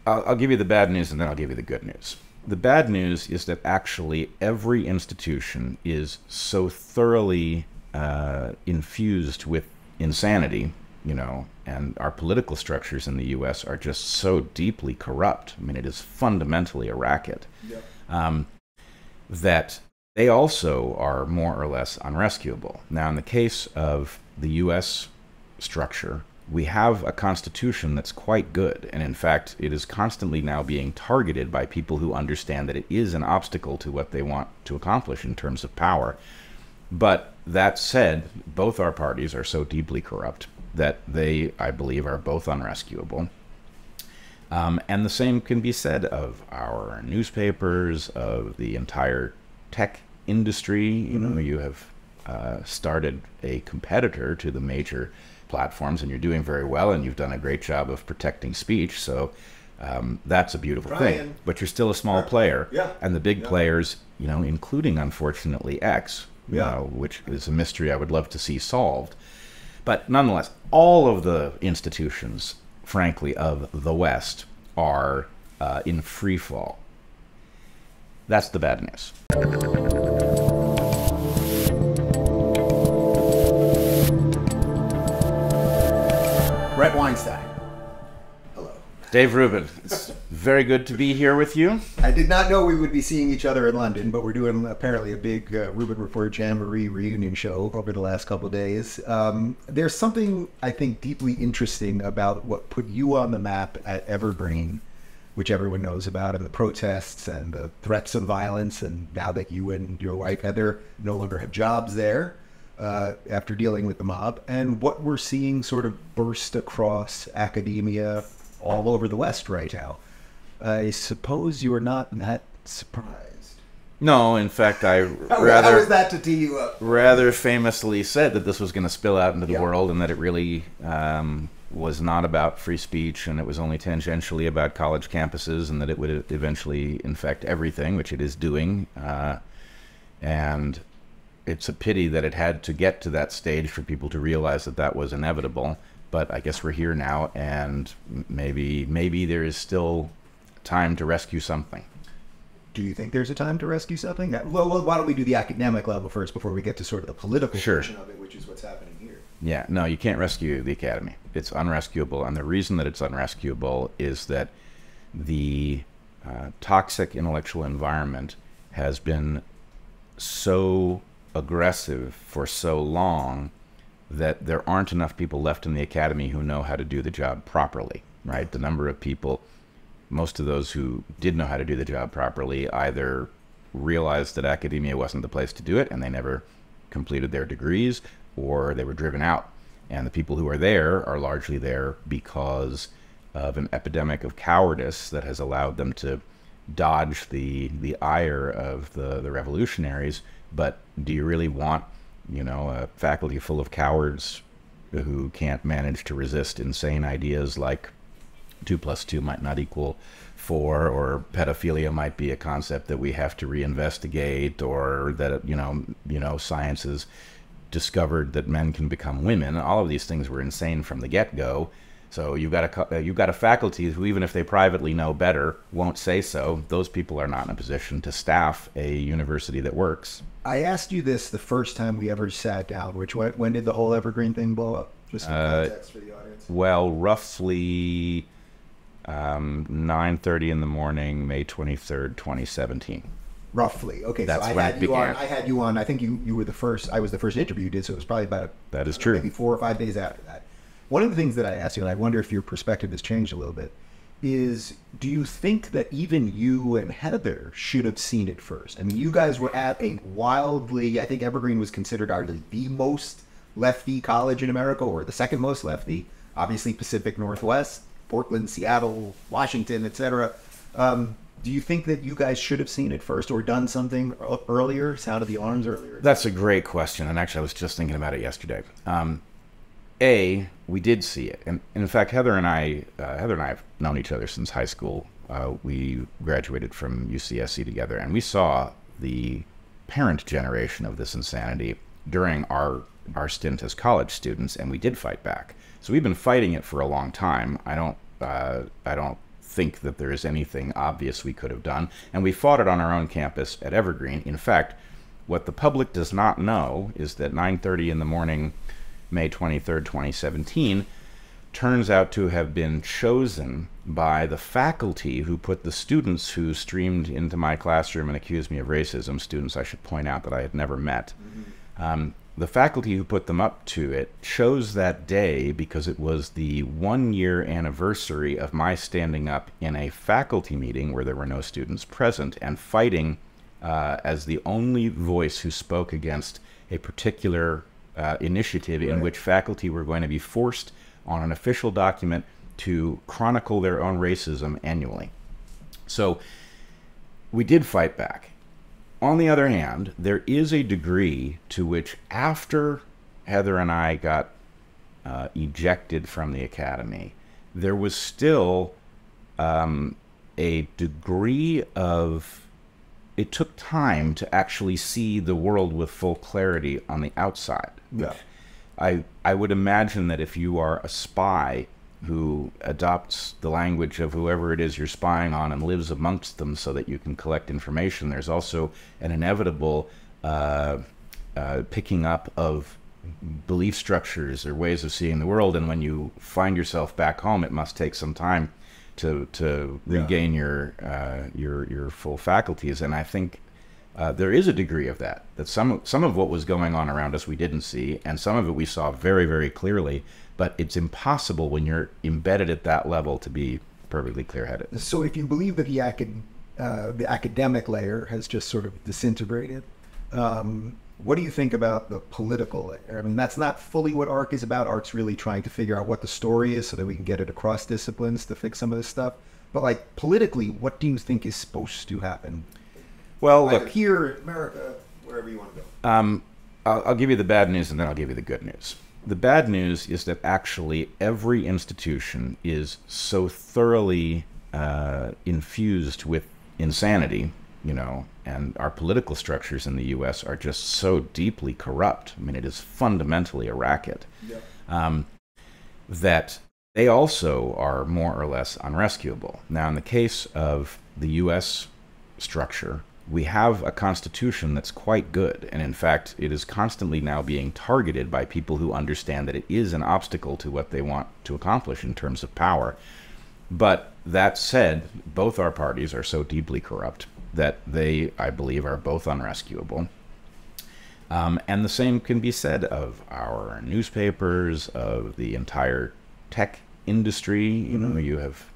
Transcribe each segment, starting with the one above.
I'll give you the bad news and then I'll give you the good news. The bad news is that actually every institution is so thoroughly infused with insanity, and our political structures in the U.S. are just so deeply corrupt. I mean, it is fundamentally a racket. Yep. That they also are more or less unrescuable. Now, in the case of the U.S. structure, we have a constitution that's quite good, and in fact, it is constantly now being targeted by people who understand that it is an obstacle to what they want to accomplish in terms of power. But that said, both our parties are so deeply corrupt that they, I believe, are both unrescuable. And the same can be said of our newspapers, of the entire tech industry. You have started a competitor to the major platforms, and you're doing very well, and you've done a great job of protecting speech. So that's a beautiful thing. But you're still a small player. Yeah. And the big players, including, unfortunately, X, which is a mystery I would love to see solved. But nonetheless, all of the institutions, frankly, of the West are in free fall. That's the bad news. Bret Weinstein. Hello. Dave Rubin, it's very good to be here with you. I did not know we would be seeing each other in London, but we're doing apparently a big Rubin Report Jamboree reunion show over the last couple of days. There's something I think deeply interesting about what put you on the map at Evergreen, which everyone knows about, and the protests and the threats of violence, and now that you and your wife Heather no longer have jobs there after dealing with the mob, and what we're seeing sort of burst across academia all over the West right now. I suppose you are not that surprised. No, in fact, How is that to tee you up? rather famously said that this was going to spill out into the world, and that it really was not about free speech, and it was only tangentially about college campuses, and that it would eventually infect everything, which it is doing. And it's a pity that it had to get to that stage for people to realize that that was inevitable. But I guess we're here now, and maybe there is still time to rescue something. Do you think there's a time to rescue something? Well, why don't we do the academic level first before we get to sort of the political portion of it, which is what's happening here. Yeah, no, you can't rescue the academy. It's unrescuable, and the reason that it's unrescuable is that the toxic intellectual environment has been so aggressive for so long that there aren't enough people left in the academy who know how to do the job properly, right? The number of people, most of those who did know how to do the job properly, either realized that academia wasn't the place to do it and they never completed their degrees, or they were driven out. And the people who are there are largely there because of an epidemic of cowardice that has allowed them to dodge the ire of the revolutionaries. But do you really want, a faculty full of cowards who can't manage to resist insane ideas like 2 + 2 might not equal 4, or pedophilia might be a concept that we have to reinvestigate, or that science has discovered that men can become women? All of these things were insane from the get-go. So you've got a faculty who, even if they privately know better, won't say so. Those people are not in a position to staff a university that works. I asked you this the first time we ever sat down, when did the whole Evergreen thing blow up? Just some context for the audience. Well, roughly 9:30 in the morning, May 23rd, 2017. Roughly. Okay, That's so when it began. I had you on. I think you were the first. I was the first interview you did, so it was probably about That is true. maybe 4 or 5 days after that. One of the things that I asked you, and I wonder if your perspective has changed a little bit, is do you think that even you and Heather should have seen it first? I mean, you guys were at a wildly, I think Evergreen was considered arguably the most lefty college in America, or the second most lefty. Obviously Pacific Northwest, Portland, Seattle, Washington, etc. Do you think that you guys should have seen it first, or done something earlier, sounded the alarms earlier? That's a great question, and actually I was just thinking about it yesterday. We did see it, and in fact, Heather and I have known each other since high school. We graduated from UCSC together, and we saw the parent generation of this insanity during our stint as college students, and we did fight back. So we've been fighting it for a long time. I don't think that there is anything obvious we could have done. And we fought it on our own campus at Evergreen. In fact, what the public does not know is that 9:30 in the morning, May 23rd, 2017, turns out to have been chosen by the faculty who put the students who streamed into my classroom and accused me of racism, students I should point out that I had never met. The faculty who put them up to it chose that day because it was the 1-year anniversary of my standing up in a faculty meeting where there were no students present and fighting as the only voice who spoke against a particular initiative in which faculty were going to be forced on an official document to chronicle their own racism annually. So we did fight back. On the other hand, there is a degree to which after Heather and I got ejected from the academy, there was still a degree of, it took time to actually see the world with full clarity on the outside. Yeah. I would imagine that if you are a spy who adopts the language of whoever it is you're spying on and lives amongst them so that you can collect information, there's also an inevitable picking up of belief structures or ways of seeing the world. And when you find yourself back home, it must take some time to regain your full faculties. And I think there is a degree of that some of what was going on around us we didn't see, and some of it we saw very, very clearly. But it's impossible when you're embedded at that level to be perfectly clear-headed. So if you believe that the academic layer has just sort of disintegrated, what do you think about the political layer? I mean, that's not fully what ARC is about. ARC's really trying to figure out what the story is so that we can get it across disciplines to fix some of this stuff. But like politically, what do you think is supposed to happen? Well, look, here in America, wherever you want to go. I'll give you the bad news and then I'll give you the good news. The bad news is that actually every institution is so thoroughly infused with insanity, you know, and our political structures in the U.S. are just so deeply corrupt. I mean, it is fundamentally a racket. That they also are more or less unrescuable. Now, in the case of the U.S. structure, we have a constitution that's quite good, and in fact, it is constantly now being targeted by people who understand that it is an obstacle to what they want to accomplish in terms of power. But that said, both our parties are so deeply corrupt that they, I believe, are both unrescuable. And the same can be said of our newspapers, of the entire tech industry. You know, you have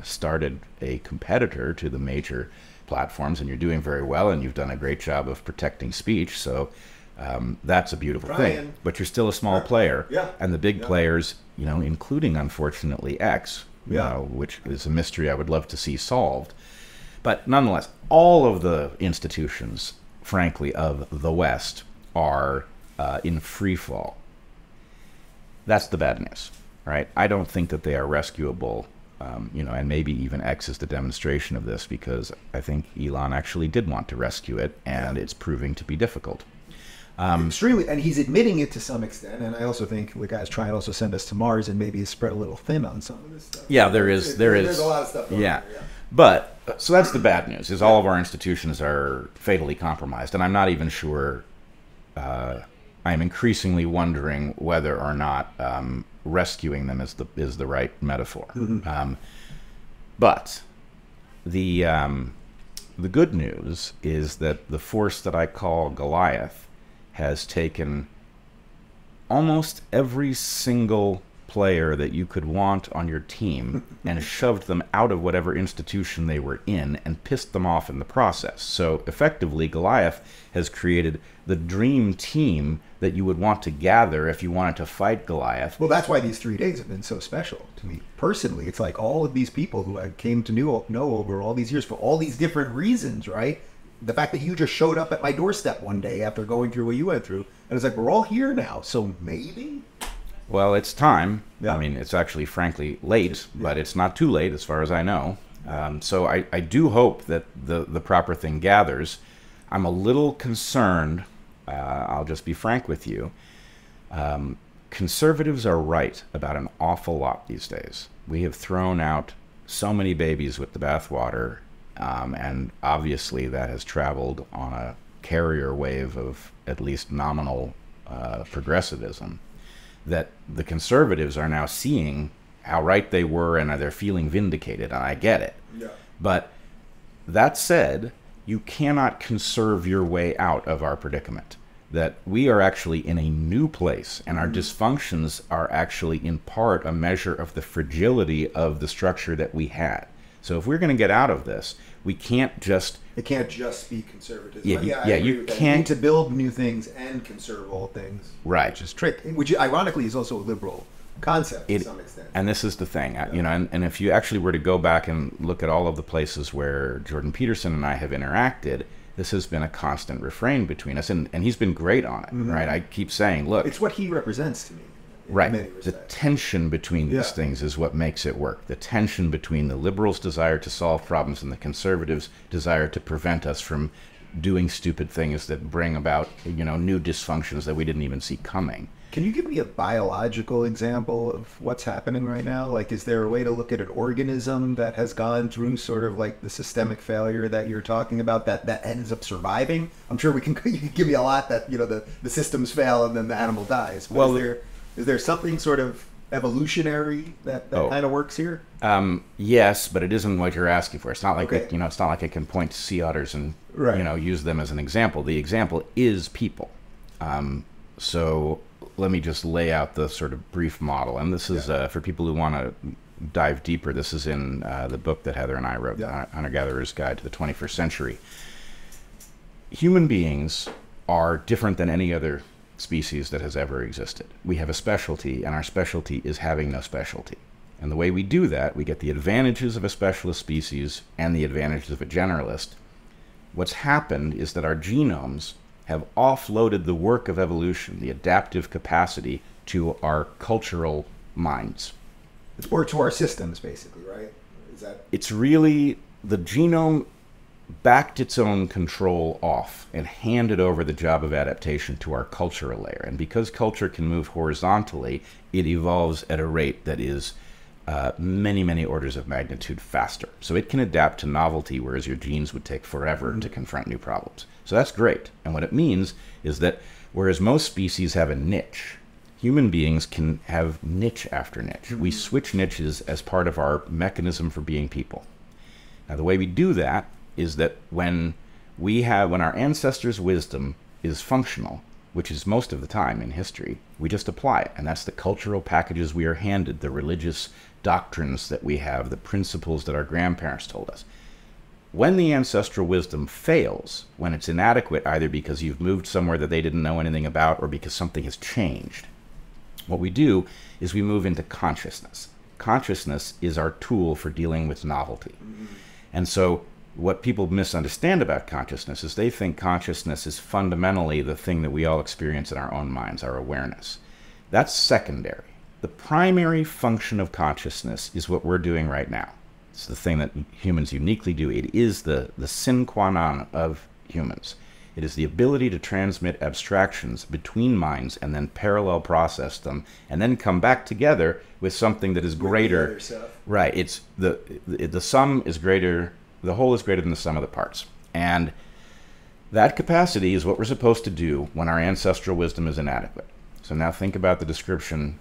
started a competitor to the major platforms, and you're doing very well, and you've done a great job of protecting speech, so that's a beautiful thing. But you're still a small player, and the big players, you know, including, unfortunately, X, you know, which is a mystery I would love to see solved. But nonetheless, all of the institutions, frankly, of the West are in free fall. That's the bad news, right? I don't think that they are rescuable. You know, and maybe even X is the demonstration of this, because I think Elon actually did want to rescue it, and it's proving to be difficult. Extremely, and he's admitting it to some extent. And I also think the guy's trying to also send us to Mars, and maybe he's spread a little thin on some of this stuff. Yeah, there's a lot of stuff going on there, But so that's the bad news: is all of our institutions are fatally compromised, and I'm not even sure. I'm increasingly wondering whether or not rescuing them is the right metaphor. But the good news is that the force that I call Goliath has taken almost every single player that you could want on your team and shoved them out of whatever institution they were in and pissed them off in the process. So effectively, Goliath has created the dream team that you would want to gather if you wanted to fight Goliath. Well, that's why these 3 days have been so special to me personally. It's like all of these people who I came to know over all these years for all these different reasons, right? The fact that you just showed up at my doorstep one day after going through what you went through, and it's like, we're all here now, so maybe? Well, it's time. I mean, it's actually, frankly, late, but it's not too late as far as I know. So I do hope that the proper thing gathers. I'm a little concerned, I'll just be frank with you. Conservatives are right about an awful lot these days. We have thrown out so many babies with the bathwater, and obviously that has traveled on a carrier wave of at least nominal progressivism, that the conservatives are now seeing how right they were and they're feeling vindicated, and I get it. Yeah. But that said, you cannot conserve your way out of our predicament. That we are actually in a new place, and our dysfunctions are actually in part a measure of the fragility of the structure that we had. So if we're going to get out of this, we can't just... It can't just be conservatism. Yeah, you can't... You need to build new things and conserve old things. Right. Which is trick, which ironically is also a liberal concept to some extent. And this is the thing, you know, and if you actually were to go back and look at all of the places where Jordan Peterson and I have interacted, this has been a constant refrain between us, and he's been great on it, right? I keep saying, look... It's what he represents to me. Right. The tension between these things is what makes it work. The tension between the liberals' desire to solve problems and the conservatives' desire to prevent us from doing stupid things that bring about, you know, new dysfunctions that we didn't even see coming. Can you give me a biological example of what's happening right now? Like, is there a way to look at an organism that has gone through sort of like the systemic failure that you're talking about that ends up surviving? I'm sure you can give me a lot that, you know, the systems fail and then the animal dies. But well, is there something sort of evolutionary that kind of works here? Yes, but it isn't what you're asking for. It's not like you know, it's not like I can point to sea otters and you know, use them as an example. The example is people. So let me just lay out the sort of brief model, and this is for people who want to dive deeper. This is in the book that Heather and I wrote, Hunter-Gatherer's Guide to the 21st Century. Human beings are different than any other species that has ever existed. We have a specialty, and our specialty is having no specialty. And the way we do that, we get the advantages of a specialist species and the advantages of a generalist. What's happened is that our genomes have offloaded the work of evolution, the adaptive capacity, to our cultural minds. Or to our systems, basically, right? Is that... It's really, the genome backed its own control off and handed over the job of adaptation to our cultural layer. And because culture can move horizontally, it evolves at a rate that is many, many orders of magnitude faster. So it can adapt to novelty, whereas your genes would take forever to confront new problems. So that's great. And what it means is that whereas most species have a niche, human beings can have niche after niche. We switch niches as part of our mechanism for being people. Now, the way we do that is that when our ancestors' wisdom is functional, which is most of the time in history, we just apply it. And that's the cultural packages we are handed, the religious doctrines that we have, the principles that our grandparents told us. When the ancestral wisdom fails, when it's inadequate, either because you've moved somewhere that they didn't know anything about or because something has changed, what we do is we move into consciousness. Consciousness is our tool for dealing with novelty. And so what people misunderstand about consciousness is they think consciousness is fundamentally the thing that we all experience in our own minds, our awareness. That's secondary. The primary function of consciousness is what we're doing right now. It's the thing that humans uniquely do. It is the sine qua non of humans. It is the ability to transmit abstractions between minds and then parallel process them and then come back together with something that is greater. Right. It's the sum is greater, the whole is greater than the sum of the parts. And that capacity is what we're supposed to do when our ancestral wisdom is inadequate. So now think about the description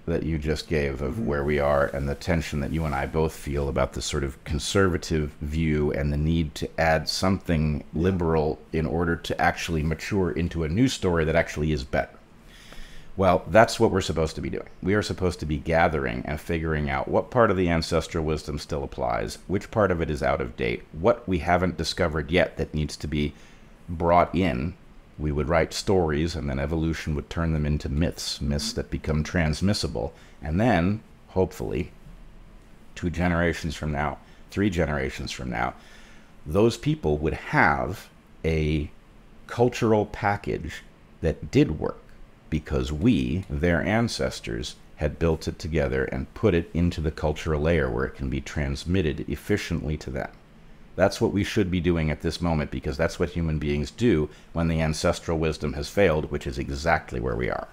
that you just gave of where we are and the tension that you and I both feel about this sort of conservative view and the need to add something liberal in order to actually mature into a new story that actually is better. Well, that's what we're supposed to be doing. We are supposed to be gathering and figuring out what part of the ancestral wisdom still applies, which part of it is out of date, what we haven't discovered yet that needs to be brought in. We would write stories, and then evolution would turn them into myths that become transmissible. And then, hopefully, 2 generations from now, 3 generations from now, those people would have a cultural package that did work because we, their ancestors, had built it together and put it into the cultural layer where it can be transmitted efficiently to them. That's what we should be doing at this moment, because that's what human beings do when the ancestral wisdom has failed, which is exactly where we are.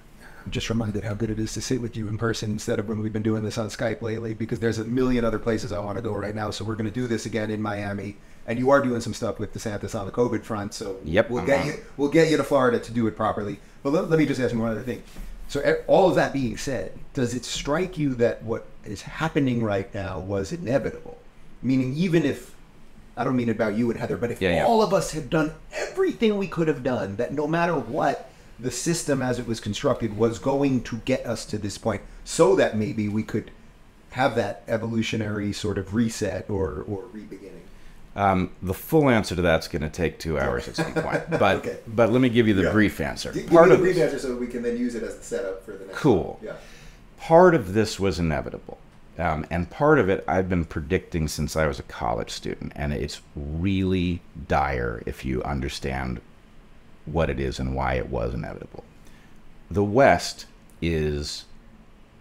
I'm just reminded how good it is to sit with you in person instead of when we've been doing this on Skype lately, because there's a million other places I want to go right now. So we're going to do this again in Miami, and you are doing some stuff with DeSantis on the COVID front. So yep, we'll get you to Florida to do it properly. But let me just ask you one other thing. So all of that being said, does it strike you that what is happening right now was inevitable? Meaning, even if, I don't mean about you and Heather, but if all of us had done everything we could have done, that no matter what, the system as it was constructed was going to get us to this point, so that maybe we could have that evolutionary sort of reset or re-beginning. The full answer to that's going to take 2 hours at some point, but but let me give you the brief answer. Give me the brief answer so we can then use it as the setup for the next Cool. one. Yeah. Part of this was inevitable, and part of it I've been predicting since I was a college student, and it's really dire if you understand what it is and why it was inevitable. The West is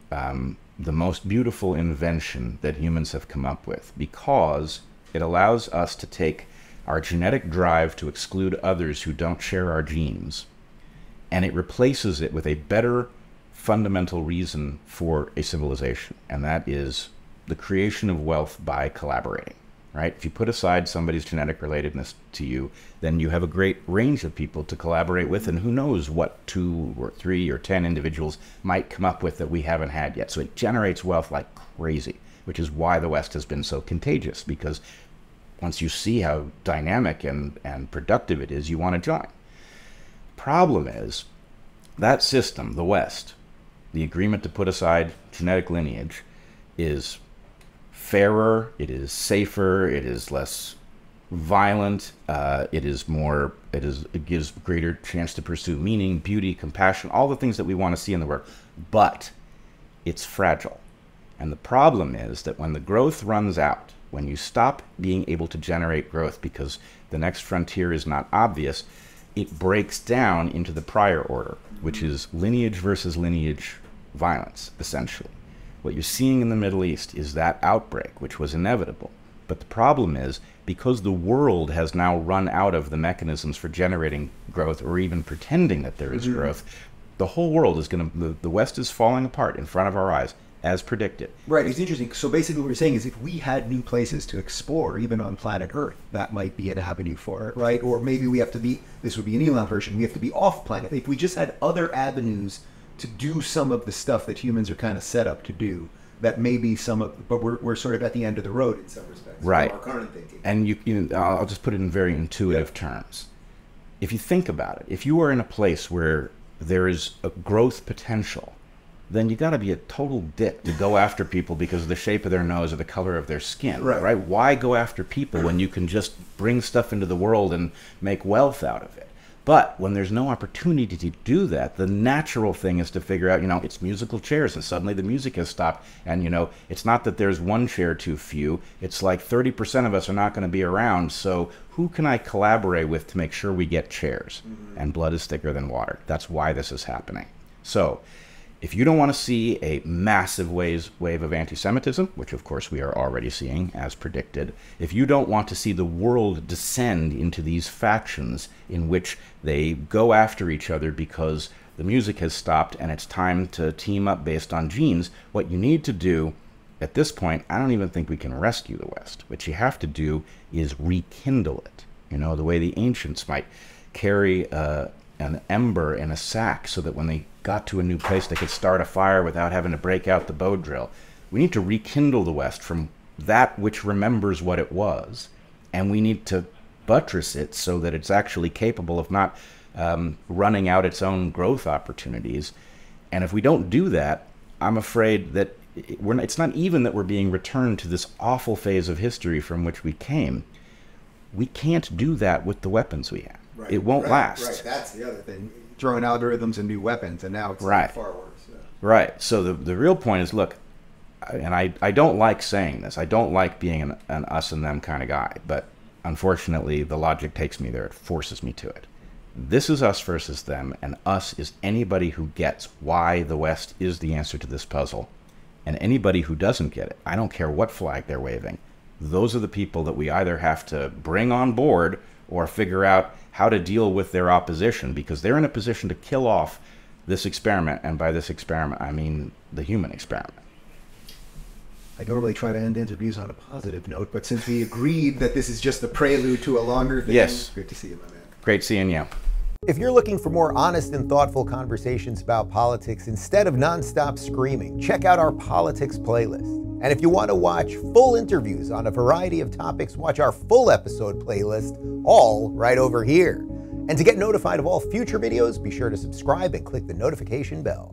the most beautiful invention that humans have come up with, because it allows us to take our genetic drive to exclude others who don't share our genes, and it replaces it with a better fundamental reason for a civilization, and that is the creation of wealth by collaborating. Right? If you put aside somebody's genetic relatedness to you, then you have a great range of people to collaborate with, and who knows what 2 or 3 or 10 individuals might come up with that we haven't had yet. So it generates wealth like crazy, which is why the West has been so contagious, because once you see how dynamic and productive it is, you want to join. Problem is, that system, the West, the agreement to put aside genetic lineage, is fairer, it is safer, it is less violent, it gives greater chance to pursue meaning, beauty, compassion, all the things that we want to see in the world. But it's fragile. And the problem is that when the growth runs out, when you stop being able to generate growth because the next frontier is not obvious, it breaks down into the prior order, which is lineage versus lineage violence, essentially. What you're seeing in the Middle East is that outbreak, which was inevitable. But the problem is, because the world has now run out of the mechanisms for generating growth, or even pretending that there is growth, the whole world is going to, the West is falling apart in front of our eyes, as predicted. Right, it's interesting. So basically what we're saying is, if we had new places to explore, even on planet Earth, that might be an avenue for it, right? Or maybe we have to be, this would be an Elon version, we have to be off planet. If we just had other avenues to do some of the stuff that humans are kind of set up to do, that may be some of, but we're sort of at the end of the road in some respects. Right. Our current thinking. And I'll just put it in very intuitive terms. If you think about it, if you are in a place where there is a growth potential, then you got to be a total dick to go after people because of the shape of their nose or the color of their skin, right? Why go after people when you can just bring stuff into the world and make wealth out of it? But when there's no opportunity to do that, the natural thing is to figure out, it's musical chairs, and suddenly the music has stopped. And, it's not that there's one chair too few. It's like 30% of us are not going to be around. So who can I collaborate with to make sure we get chairs? And blood is thicker than water. That's why this is happening. So if you don't want to see a massive wave of anti-Semitism, which of course we are already seeing as predicted, if you don't want to see the world descend into these factions in which they go after each other because the music has stopped and it's time to team up based on genes, what you need to do at this point, I don't even think we can rescue the West. What you have to do is rekindle it. The way the ancients might carry an ember in a sack so that when they got to a new place they could start a fire without having to break out the bow drill. We need to rekindle the West from that which remembers what it was, and we need to buttress it so that it's actually capable of not running out its own growth opportunities. And if we don't do that, I'm afraid that it's not even that we're being returned to this awful phase of history from which we came. We can't do that with the weapons we have. Right, it won't last. Right, that's the other thing. Throwing algorithms and new weapons, and now it's far worse. Yeah. Right. So the real point is, look, and I don't like saying this. I don't like being an us and them kind of guy, but unfortunately the logic takes me there. It forces me to it. This is us versus them, and us is anybody who gets why the West is the answer to this puzzle. And anybody who doesn't get it, I don't care what flag they're waving, those are the people that we either have to bring on board or figure out how to deal with their opposition, because they're in a position to kill off this experiment, and by this experiment, I mean the human experiment. I normally try to end interviews on a positive note, but since we agreed that this is just the prelude to a longer thing, yes. Good to see you, my man. Great seeing you. If you're looking for more honest and thoughtful conversations about politics instead of nonstop screaming, check out our politics playlist. And if you want to watch full interviews on a variety of topics, watch our full episode playlist, all right over here. And to get notified of all future videos, be sure to subscribe and click the notification bell.